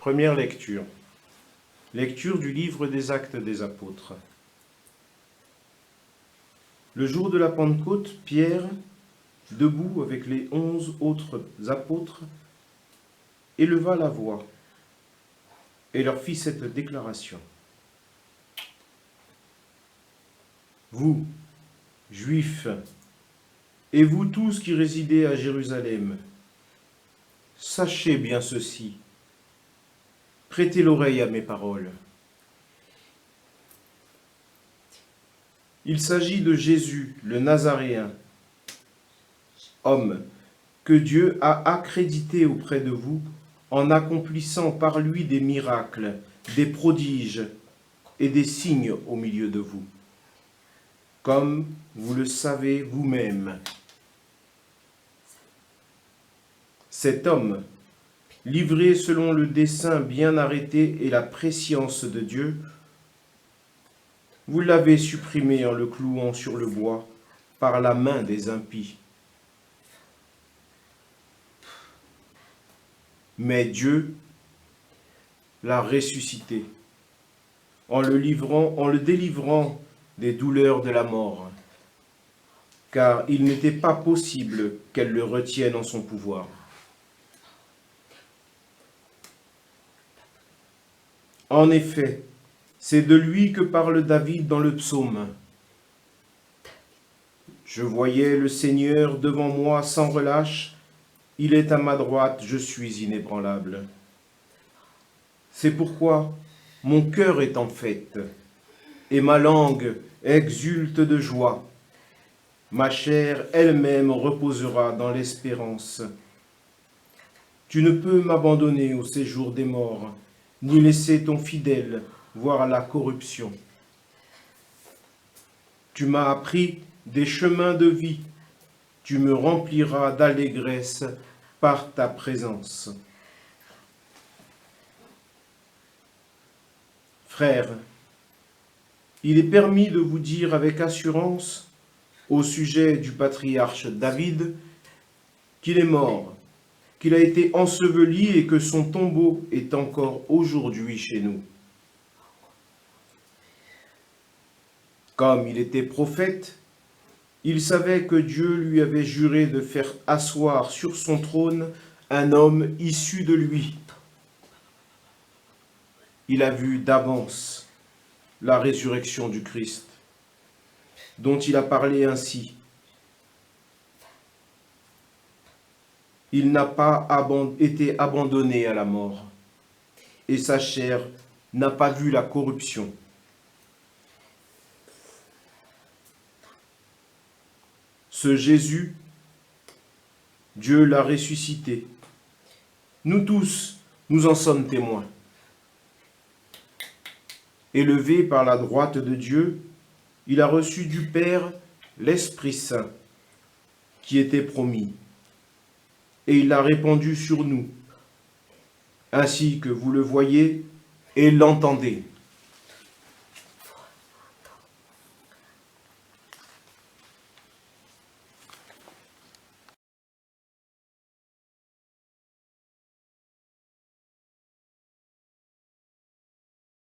Première lecture. Lecture du livre des Actes des Apôtres. Le jour de la Pentecôte, Pierre, debout avec les 11 autres apôtres, éleva la voix et leur fit cette déclaration. Vous, Juifs, et vous tous qui résidez à Jérusalem, sachez bien ceci, prêtez l'oreille à mes paroles. Il s'agit de Jésus, le Nazaréen, homme que Dieu a accrédité auprès de vous en accomplissant par lui des miracles, des prodiges et des signes au milieu de vous, comme vous le savez vous-même. Cet homme, livré selon le dessein bien arrêté et la prescience de Dieu, vous l'avez supprimé en le clouant sur le bois par la main des impies. Mais Dieu l'a ressuscité en le délivrant des douleurs de la mort, car il n'était pas possible qu'elle le retienne en son pouvoir. En effet, c'est de lui que parle David dans le psaume. Je voyais le Seigneur devant moi sans relâche, il est à ma droite, je suis inébranlable. C'est pourquoi mon cœur est en fête, et ma langue exulte de joie. Ma chair elle-même reposera dans l'espérance. Tu ne peux m'abandonner au séjour des morts, ni laisser ton fidèle voir la corruption. Tu m'as appris des chemins de vie, tu me rempliras d'allégresse par ta présence. Frères, il est permis de vous dire avec assurance au sujet du patriarche David qu'il est mort, qu'il a été enseveli et que son tombeau est encore aujourd'hui chez nous. Comme il était prophète, il savait que Dieu lui avait juré de faire asseoir sur son trône un homme issu de lui. Il a vu d'avance la résurrection du Christ, dont il a parlé ainsi. Il n'a pas été abandonné à la mort, et sa chair n'a pas vu la corruption. Ce Jésus, Dieu l'a ressuscité. Nous tous, nous en sommes témoins. Élevé par la droite de Dieu, il a reçu du Père l'Esprit Saint qui était promis, et il l'a répandu sur nous, ainsi que vous le voyez et l'entendez.